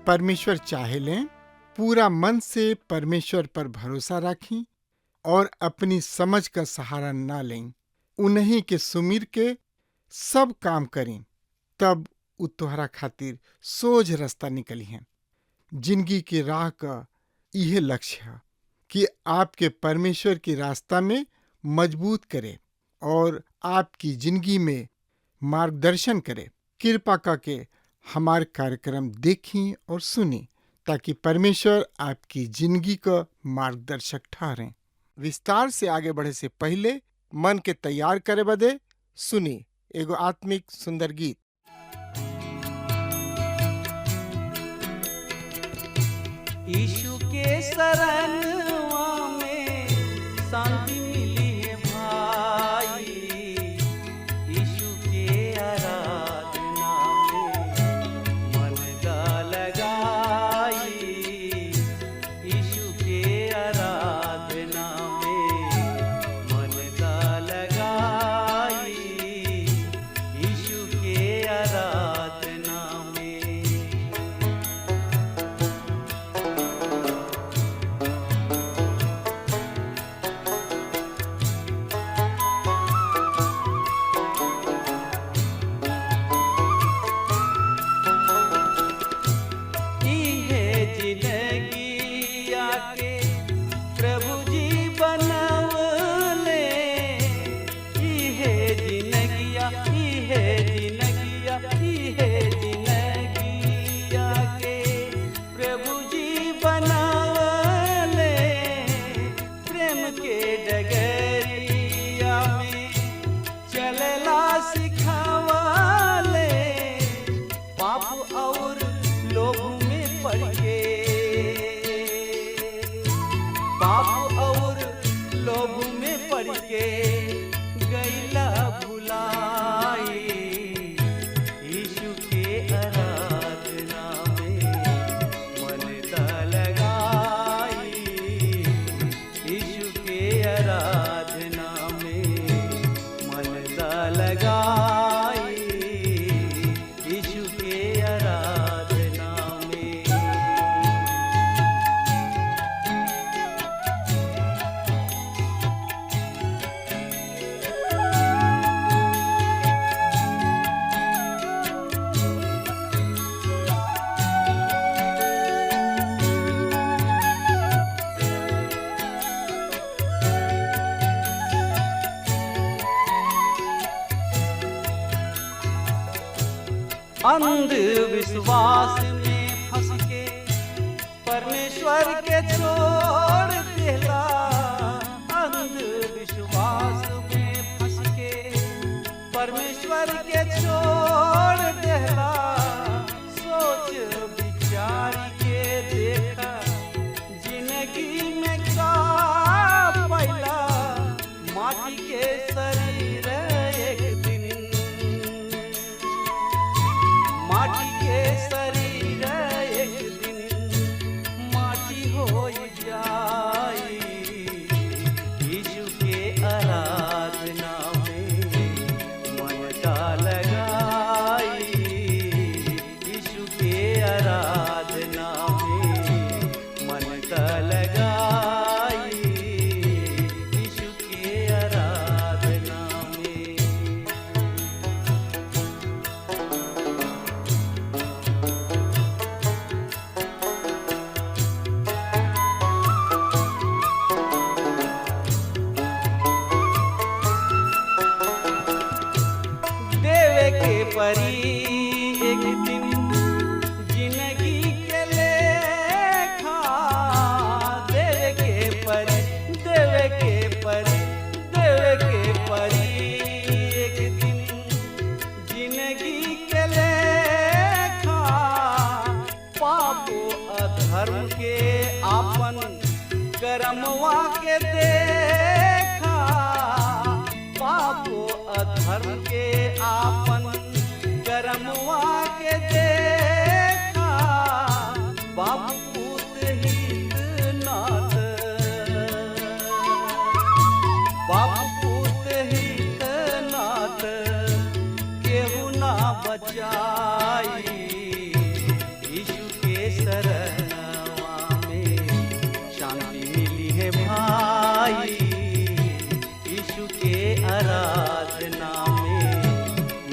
परमेश्वर चाहे लें, पूरा मन से परमेश्वर पर भरोसा रखें और अपनी समझ का सहारा ना लें। उन्हीं के सुमिर के सब काम करें, तब उ तोहरा खातिर सोझ रास्ता निकली है। जिंदगी की राह का यह लक्ष्य है कि आपके परमेश्वर के रास्ता में मजबूत करे और आपकी जिंदगी में मार्गदर्शन करे। कृपा करके हमारे कार्यक्रम देखें और सुनें ताकि परमेश्वर आपकी जिंदगी का मार्गदर्शक ठहरें। विस्तार से आगे बढ़े से पहले मन के तैयार करे बदे सुनी एगो आत्मिक सुंदर गीत। यीशु के शरणवा में शांति मिली है भाई, यीशु के आराधना में मन दा लगाई, यीशु के आराधना में मन दा लगाई, यीशु के आराधना में। अंधविश्वास में फंस के परमेश्वर के छोड़ देला, अंधविश्वास में फंस के परमेश्वर के छोड़ देला। सोच विचार के देखा जिंदगी में का पैला, माटी के शरीर एक दिन माटी के शरीर एक दिन माटी हो जाई, यीशु के आराधना में मन का लगाई, यीशु के आराधना में मन का लगाई, यीशु के आराधना में। परी एक दिन जिंदगी के लेखा, देवे के परी देवे के परी एक दिन करमवा के देखा, पापो अधर्म के आपन करमवा के देखा, बाप पूत हित नाथ, बाप पूत हित नाथ, केहू ना बचाई, यीशु के शरणवा में शांति मिली है भाई, यीशु के आराधना में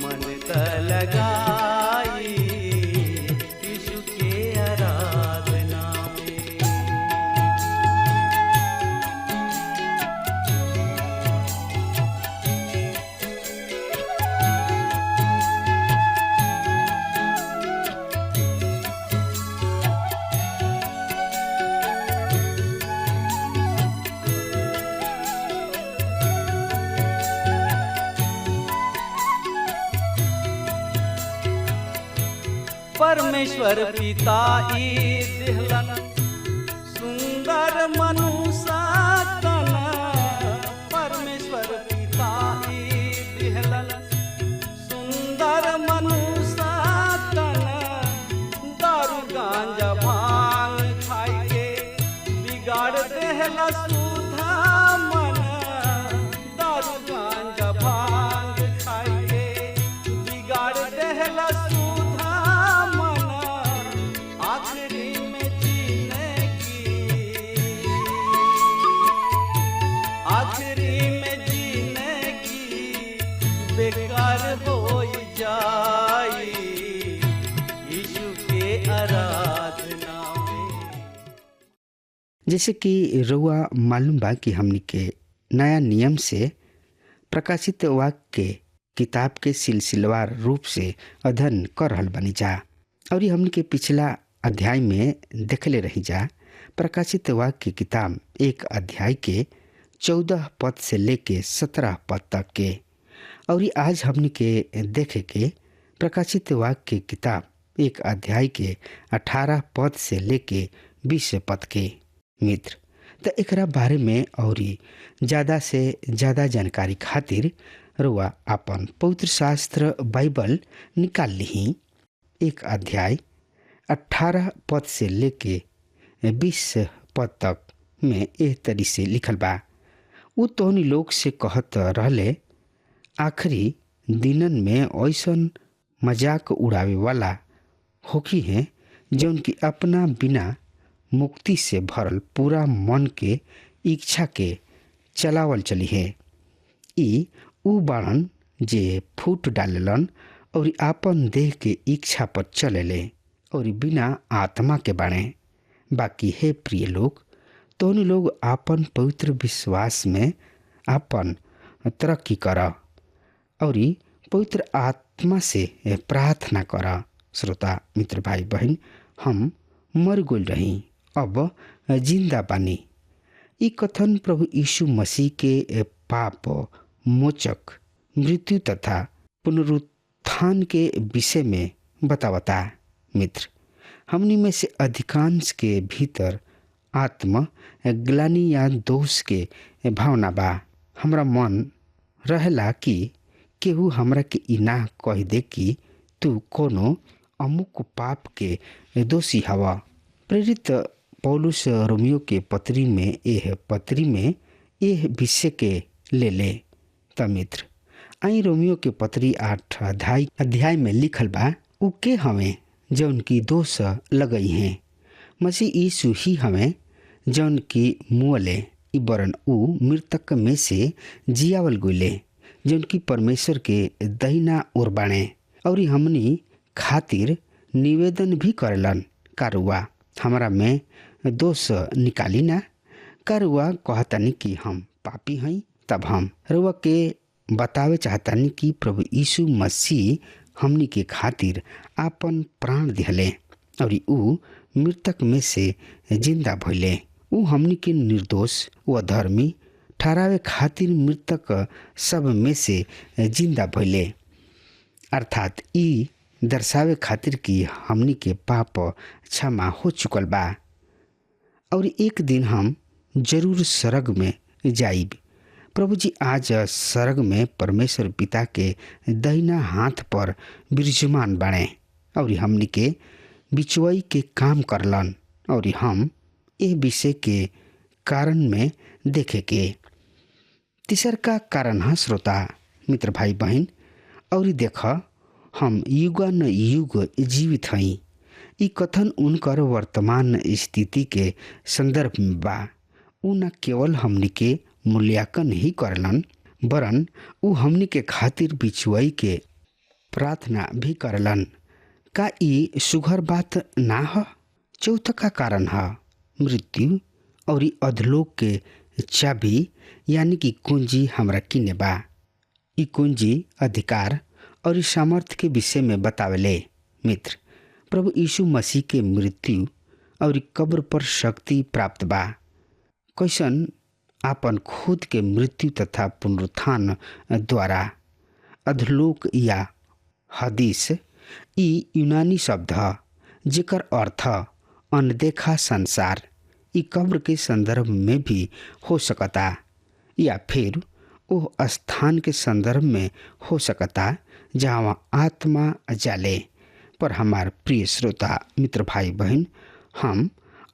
मन का लगाई, यीशु के आराधना में। परमेश्वर पिता ई दिहलन सुंदर मनुष्य तन, परमेश्वर पिता ई दिहलन सुंदर मनुष्य तन, दारू गांजा भांग खाई के बिगाड़ देहला सुधा मन, दारू गांजा भांग खाई के बिगाड़ देहला सुधा मन, आखिरी में जीने की, आखिरी में जीने की बेकार हो जाई, यीशु के आराधना में। जैसे कि रउआ मालूम बा कि हमनी के नया नियम से प्रकाशित वाक्य के किताब के सिलसिलेवार रूप से अध्ययन कर रहल बनी जा, और हमनी के पिछला अध्याय में देखले रही जा प्रकाशित वाक्य की किताब 1 अध्याय के 14 पद से लेके 17 पद तक के, और आज हमनी के देखे के प्रकाशित वाक्य की किताब 1 अध्याय के 18 पद से लेके 20 पद के। मित्र, तो एकरा बारे में और ज़्यादा से ज़्यादा जानकारी खातिर रुआ अपन पवित्र शास्त्र बाइबल निकाल ली। 1 अध्याय 18 पद से लेके 20 पद तक में एह तरी से लिखल बा। उ तोहनी लोग से कहत रहले, आखिरी दिनन में ऐसन मजाक उड़ावे वाला होखी है जौन की अपना बिना मुक्ति से भरल पूरा मन के इच्छा के चलावल चली है। ई उ बाड़न जे फूट डालेलन और आपन देह के इच्छा पर चलेले और बिना आत्मा के बाणे। बाकी है प्रिय लोग, तोहनी लोग आपन पवित्र विश्वास में आपन तरक्की कर और पवित्र आत्मा से प्रार्थना कर। श्रोता मित्र भाई बहन, हम मर गइल रही, अब जिंदा बानी। ई कथन प्रभु यीशु मसीह के पाप मोचक मृत्यु तथा पुनरुत्थान के विषय में बतावता। मित्र, हमनी में से अधिकांश के भीतर आत्म ग्लानि या दोष के भावना बा। हमरा मन रहेला कि केहू हमरा के ई ना कह दे कि तू कोनो अमुक पाप के दोषी हवा। प्रेरित पौलुस रोमियो के पत्री में यह विषय के ले त मित्र, आई रोमियो के पत्री 8 अध्याय में लिखल बा, उ के हमें जौन की दोष लगई हैं, मसीह यीशु ही हमें जौन की मुअले, ई बरन उ मृतक में से जियावल गइले, जौन की परमेश्वर के दहिना ओर बाणे और हमनी खातिर निवेदन भी करलन। कारुआ हमरा में दोष निकाली ना। कारुआ कहतानी कि हम पापी हई। तब हम रुआ के बतावे चाहतानी कि प्रभु यीशु मसीह हमनी के खातिर आपन प्राण दिहले और उ मृतक में से जिंदा भइले। उ हमनी के निर्दोष व धर्मी ठहरावे खातिर मृतक सब में से जिंदा भइले, अर्थात ई दर्शावे खातिर कि हमनी के पाप क्षमा हो चुकल बा और एक दिन हम जरूर स्वर्ग में जाइब। प्रभु जी आज स्वर्ग में परमेश्वर पिता के दाहिना हाथ पर विराजमान बाणे और हमनी के बिचुआई के काम करलन और हम ए विषय के कारण में देखे के। तीसर का कारण है श्रोता मित्र भाई बहन, और देख हम युग न युग जीवित हई। ई कथन उनकर वर्तमान स्थिति के संदर्भ में बा। उ न केवल हमनी के मूल्यांकन ही करलन वरन उ हमनी के खातिर बिचुआई के प्रार्थना भी करलन। का ई सुघर बात ना ह? चौथा का कारण है मृत्यु और अधलोक के चाबी यानी कि कुंजी हमरा किने बा। ई कुंजी अधिकार और सामर्थ्य के विषय में बतावेले। मित्र, प्रभु यीशु मसीह के मृत्यु और कब्र पर शक्ति प्राप्त बा। कैसन आपन खुद के मृत्यु तथा पुनरुत्थान द्वारा। अधलोक या हदीस ई यूनानी शब्द है जेकर अर्थ अनदेखा संसार। ई कब्र के संदर्भ में भी हो सकता या फिर वो स्थान के संदर्भ में हो सकता जहाँ आत्मा जाले। पर हमार प्रिय श्रोता मित्र भाई बहन, हम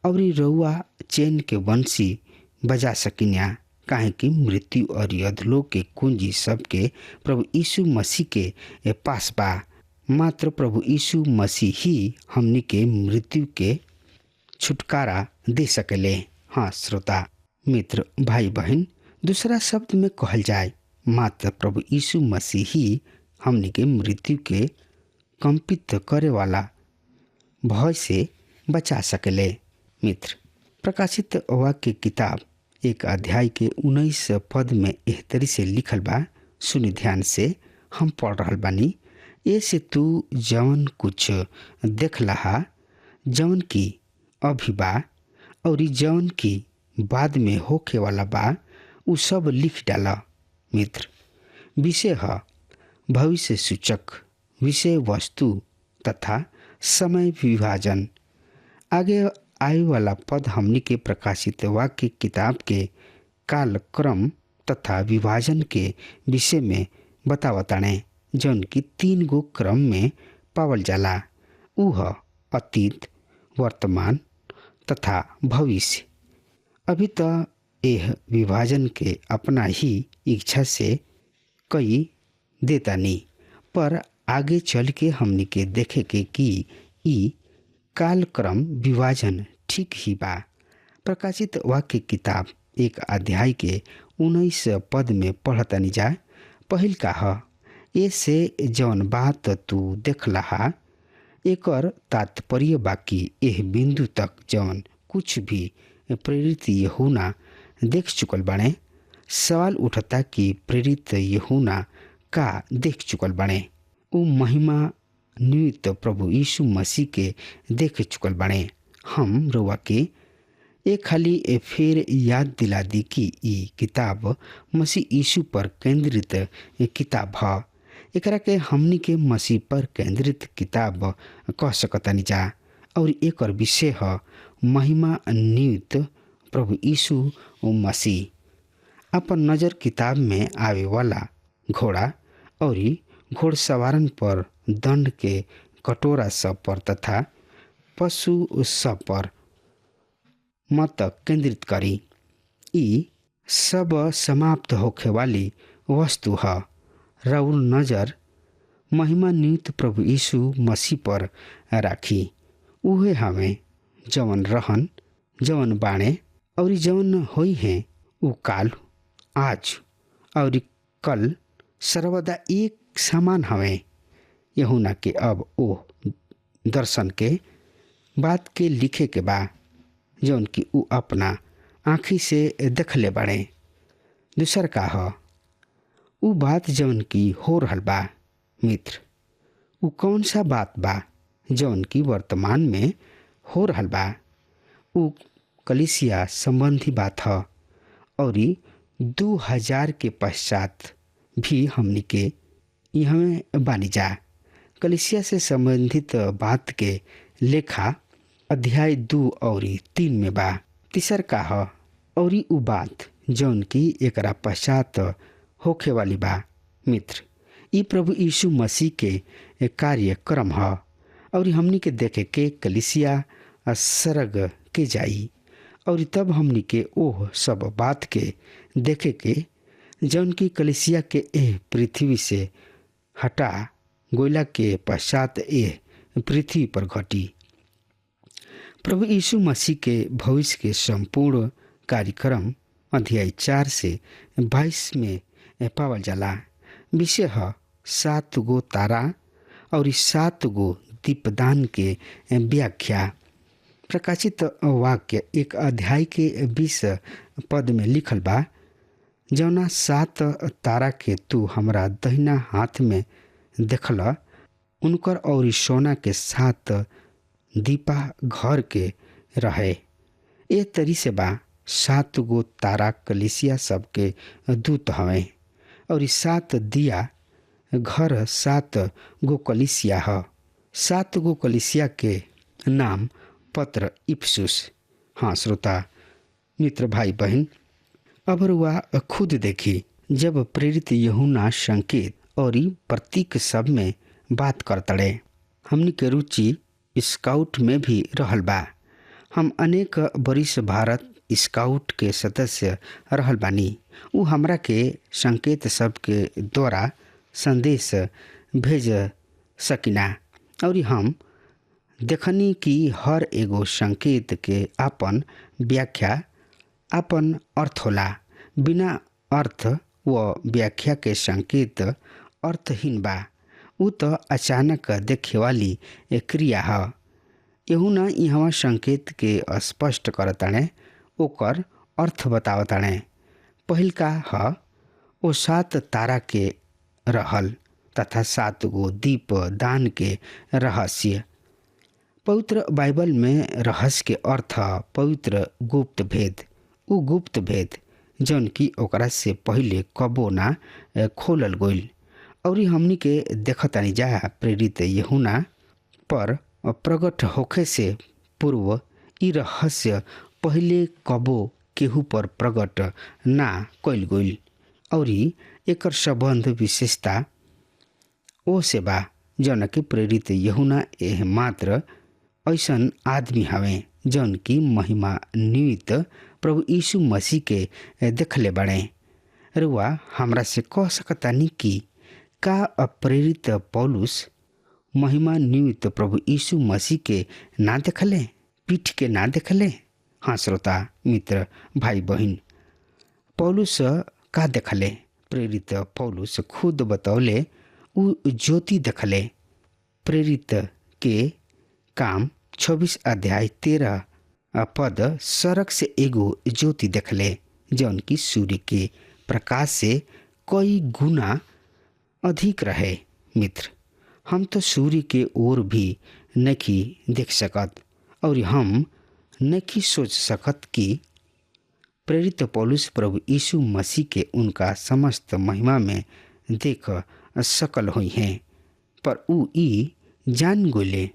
और रउआ चैन के वंशी बजा सकिन्या, काहे कि मृत्यु और अधलोक के कुंजी सबके प्रभु यीशु मसीह के पास बा। मात्र प्रभु यीशु मसीह ही हमनी के मृत्यु के छुटकारा दे सकेले। हाँ श्रोता मित्र भाई बहन, दूसरा शब्द में कहल जाए मात्र प्रभु यीशु मसीह ही हमनी के मृत्यु के कंपित करे वाला भय से बचा सकेले। मित्र, प्रकाशित वाक्य किताब 1 अध्याय के 19 पद में एह तरी से लिखल बा। सुनि ध्यान से, हम पढ़ रहल बानी। ऐसे तू जवन कुछ देख लहा, जवन की अभी बा और जवन की बाद में होखे वाला बा, उ सब लिख डाला। मित्र, विषय है भविष्य सूचक, विषय वस्तु तथा समय विभाजन। आगे आए वाला पद हमनी के प्रकाशित वाक्य किताब के कालक्रम तथा विभाजन के विषय में बतावताने, जौन की 3 गो क्रम में पावल जाला। उह अतीत, वर्तमान तथा भविष्य। अभी तो यह विभाजन के अपना ही इच्छा से कई देता नहीं, पर आगे चल के हमनी के देखे के कि ई कालक्रम विभाजन ठीक ही बा। प्रकाशित वाक्य किताब 1 अध्याय के 19 पद में पढ़तनी जा। पहिल का ह, ऐसे जौन बात तू देख लहा, एकर तात्पर्य बाकी एह बिंदु तक जौन कुछ भी प्रेरित यूहन्ना देख चुकल बाणे। सवाल उठता कि प्रेरित यूहन्ना का देख चुकल बाणे? उ महिमा निमित्त प्रभु यीशु मसीह के देख चुकल बाणे। हम रउआ के एक खाली फिर याद दिला दी कि ई किताब मसीह यीशु पर केंद्रित किताब है। एकरा के हमनी के मसीह पर केंद्रित किताब कह सकतानी जा, और एकर विषय है महिमा नियुक्त प्रभु यीशु मसीह। अपन नजर किताब में आवे वाला घोड़ा और घोड़सवारन पर, दंड के कटोरा सब पर तथा पशु सब पर मत केंद्रित करी। ई सब समाप्त होखे वाली वस्तु है। राउर नजर महिमा नियुक्त प्रभु यीशु मसीह पर राखी। उहे हमें जवन रहन, जवन बाणे और जवन होई हैं, उ काल, आज और कल सर्वदा एक समान हवे। यूहन्ना के अब ओ दर्शन के बात के लिखे के बा जौन कि उ अपना आँखी से देखले बाड़े। दूसर का ह, उ बात जौन की हो रहल बा। मित्र, उ कौन सा बात बा जौन की वर्तमान में हो रहल बा? उ कलीसिया संबंधी बात है और 2000 के पश्चात भी हमनी के यहाँ बानी जा। कलीसिया से संबंधित बात के लेखा अध्याय 2 और 3 में बा। तीसर का है और उ बात जौन की एकरा पश्चात होखे वाली बा। मित्र, ई प्रभु यीशु मसीह के कार्यक्रम ह और हमनी के देखे के कलिसिया सरग के जाई और तब हमनी के ओह सब बात के देखे के जौन की कलिसिया के एह पृथ्वी से हटा गोइला के पश्चात एह पृथ्वी पर घटी। प्रभु यीशु मसीह के भविष्य के संपूर्ण कार्यक्रम अध्याय 4 से 22 में पावल जाला। विषय है 7 गो तारा और 7 गो दीपदान के व्याख्या। प्रकाशित वाक्य 1 अध्याय के 20 पद में लिखल बा, जौना 7 तारा के तू हमरा दहिना हाथ में देखल, उनकर और सोना के 7 दीपा घर के रहे। ए तरी से बा 7 गो तारा कलिसिया सबके दूत हवे और 7 दिया घर 7 गो कलिसिया ह। 7 गो कलिसिया के नाम पत्र इफिसुस। हाँ श्रोता मित्र भाई बहन, अब रुआ खुद देखी जब प्रेरित यूहन्ना संकेत और प्रतीक सब में बात करतड़े। हमनी के रुचि स्काउट में भी रहल बा। हम अनेक बरिस भारत स्काउट के सदस्य रहल बानी। उ हमरा के संकेत सब के द्वारा संदेश भेज सकिना और हम देखनी कि हर एगो संकेत के आपन व्याख्या आपन अर्थ होला। बिना अर्थ व व्याख्या के संकेत अर्थहीन बा। उ तो अचानक देखे वाली क्रिया है। यूहन्ना यहाँ संकेत के स्पष्ट करताणे, ओकर अर्थ बतावताणे। पहिल का ह ओ 7 तारा के रहल तथा 7 गो दीप दान के रहस्य। पवित्र बाइबल में रहस्य के अर्थ पवित्र गुप्त भेद। उ गुप्त भेद जौन की ओकरा से पहले कबो ना खोलल गइल और हमनी के देखतानी जा प्रेरित यूहन्ना पर प्रकट होखे से पूर्व ई रहस्य पहले कबो केहू पर प्रकट ना कइल गइल और एकर संबंध विशेषता ओ से बा जौन की प्रेरित यूहन्ना एह मात्र ऐसन आदमी हवे जौन की महिमा निमित्त प्रभु यीशु मसीह के देखले बड़े। रुआ हमरा से कह सकतानी कि का प्रेरित पौलुस महिमा निमित्त प्रभु यीशु मसीह के ना देखले, पीठ के ना देखले? हाँ श्रोता मित्र भाई बहन, पौलुस का देखले? प्रेरित पौलुस खुद बतौले उ ज्योति देखले। प्रेरित के काम 26 अध्याय 13 पद, सड़क से एगो ज्योति देखले जौन की सूर्य के प्रकाश से कई गुना अधिक रहे। मित्र, हम तो सूर्य के ओर भी नहीं देख सकत और हम नहीं सोच सकत कि प्रेरित पौलुस प्रभु यीशु मसीह के उनका समस्त महिमा में देख सकल हुई हैं। पर उ ई जान गोले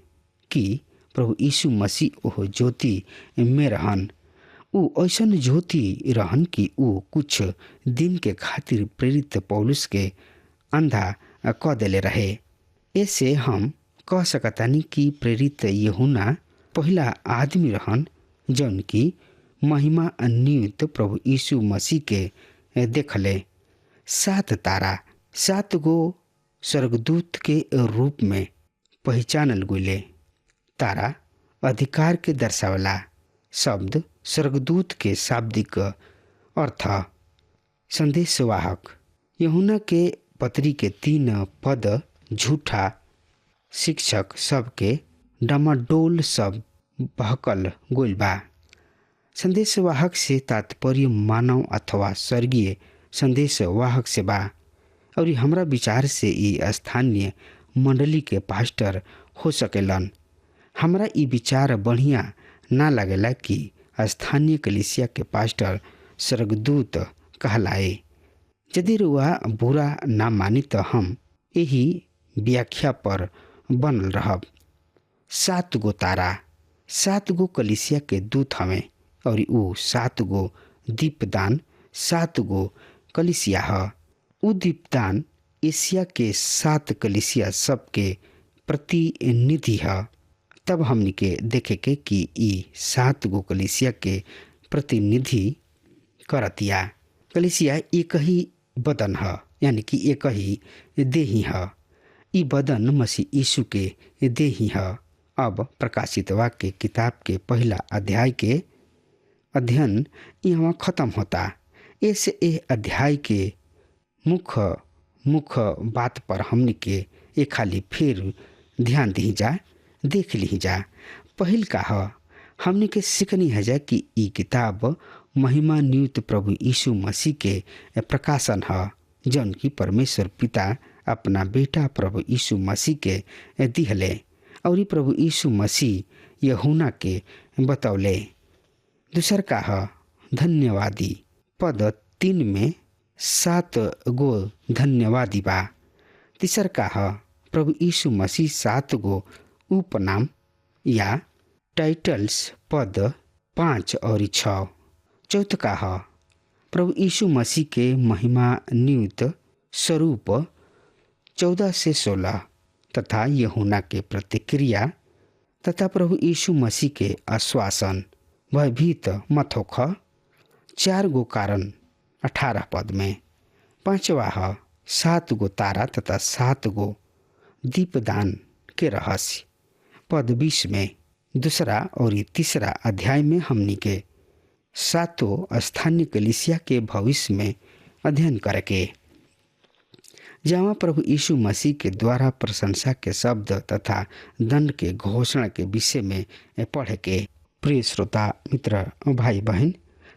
कि प्रभु यीशु मसीह ओह ज्योति में रहन। उ ऐसन ज्योति रहन कि उ कुछ दिन के खातिर प्रेरित पौलुस के अंधा क देले रहे। ऐसे हम कह सकतानी कि प्रेरित यूहन्ना पहला आदमी रहन जौन की महिमा निमित्त प्रभु यीशु मसीह के देखले। 7 तारा 7 गो स्वर्गदूत के रूप में पहचानल गइले। तारा अधिकार के दर्शावला। शब्द स्वर्गदूत के शाब्दिक अर्थ संदेशवाहक। यूहन्ना के पत्री के 3 पद झूठा शिक्षक सबके डामाडोल सब बहकल गोइल बा। संदेशवाहक से तात्पर्य मानव अथवा स्वर्गीय संदेशवाहक से बा और हमरा विचार से ई स्थानीय मंडली के पास्टर हो सकेलन। हमरा ई विचार बढ़िया ना लगेला कि स्थानीय कलीसिया के पास्टर स्वर्गदूत कहलाए। यदि रुआ बुरा ना मानी तो हम यही व्याख्या पर बनल रहब। 7 गो तारा 7 गो कलीसिया के दूत हमें और उ 7 गो दीपदान 7 गो कलिसिया ह। उ दीपदान एशिया के 7 कलिसिया सबके प्रतिनिधि ह। तब हमनी के देखे के कि ई 7 गो कलिसिया के प्रतिनिधि करतिया। कलिसिया एक ही बदन ह, यानी कि एक ही देही ह। ई बदन मसीह यीशु के देही ह। अब प्रकाशित वाक्य किताब के पहला अध्याय के अध्ययन यहाँ खत्म होता। इस अध्याय के मुख्य बात पर हमनी के एक खाली फिर ध्यान दी जा, देख ली जा। पहिल का ह हमनी के सीखनी है जा कि ई किताब महिमा नियुक्त प्रभु यीशु मसीह के प्रकाशन है, जौन की परमेश्वर पिता अपना बेटा प्रभु यीशु मसीह के दिहले और ई प्रभु यीशु मसीह यूहन्ना के बतौले। दूसर का ह धन्यवादी। पद 3 में 7 गो धन्यवादी बा। तीसर का ह प्रभु यीशु मसीह 7 गो उपनाम या टाइटल्स पद 5 और 6। चौथ का ह प्रभु यीशु मसीह के महिमा नियुक्त स्वरूप 14 से 16 तथा यूहन्ना के प्रतिक्रिया तथा प्रभु यीशु मसीह के आश्वासन भयभीत मत होख 4 गो कारण 18 पद में। पांचवा ह 7 गो तारा तथा 7 गो दीपदान के रहस्य पद 20 में। दूसरा और तीसरा अध्याय में हमनी के 7 स्थानीय कलीसिया के भविष्य में अध्ययन करके, जहाँ प्रभु यीशु मसीह के द्वारा प्रशंसा के शब्द तथा दंड के घोषणा के विषय में पढ़े के। प्रिय श्रोता मित्र भाई बहन,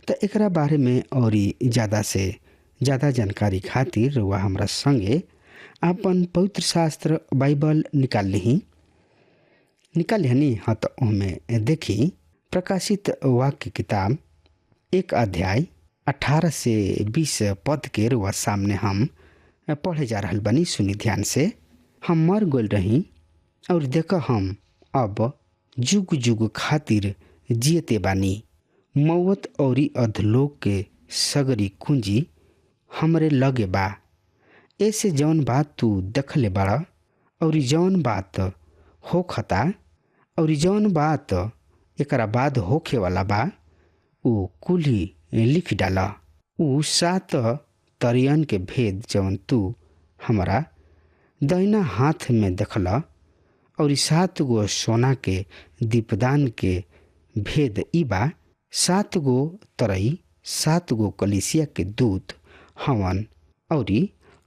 तो एकरा बारे में और ज़्यादा से ज़्यादा जानकारी खातिर वह हमरा संगे अपन पवित्र शास्त्र बाइबल निकाल ली हाँ। तो उनमें देखी प्रकाशित वाक्य किताब 1 अध्याय 18 से 20 पद के रुआ सामने हम पढ़े जा रहल बनी। सुनी ध्यान से। हम मर गल रही और देख हम अब जुग जुग खातिर जियते बानी। मौत और अधलोक के सगरी कुंजी हमरे लगे बा। ऐसे जौन बात तू देखले बाड़ा और जौन बात होखता और जौन बात एकरा बाद होखे वाला बा, ऊ कुली लिख डाला। ऊ 7 तरियन के भेद जौन तू हमारा दाहिना हाथ में देखला और 7 गो सोना के दीपदान के भेद ई बा। 7 गो तरई 7 गो कलीसिया के दूत हवन और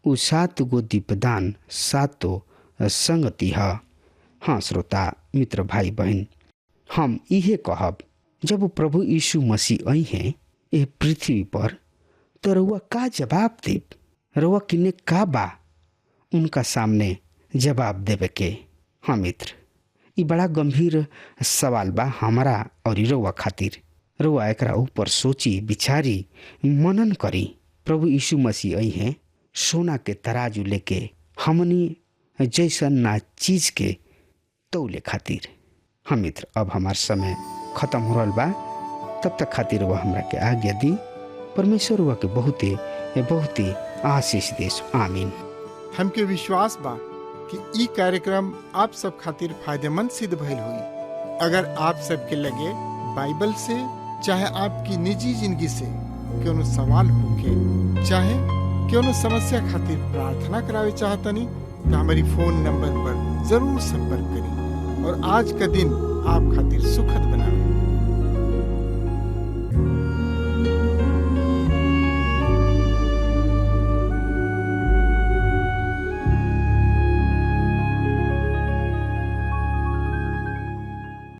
ऊ 7 गो दीपदान 7 संगति है। हाँ श्रोता मित्र भाई बहन, हम इहे कहब, जब प्रभु यीशु मसीह आई हैं ये पृथ्वी पर, तो रउआ का जवाब देब? रउआ किने का बा उनका सामने जवाब देवे के? हाँ मित्र, ये बड़ा गंभीर सवाल बा हमारा और रउआ खातिर। रउआ एकरा ऊपर सोची विचारी मनन करी। प्रभु यीशु मसीह आई हैं सोना के तराजू लेके हमनी जैसन ना चीज के तौले खातिर। हाँ मित्र, अब हमार समय खत्म हो रहा बा। तब तक खातिर वह हमरा के आज्ञा दी। परमेश्वर वह के बहुत ही आशीष देश। आमीन। हमके विश्वास बा कि ई कार्यक्रम आप सब खातिर फायदेमंद सिद्ध भइल हुई। अगर आप सबके लगे बाइबल से चाहे आपकी निजी जिंदगी से कोनो सवाल होके चाहे कोनो समस्या खातिर प्रार्थना करावे चाहतनी, तो हमारी फोन नंबर पर जरूर संपर्क करें और आज का दिन आप खातिर सुखद बनावे।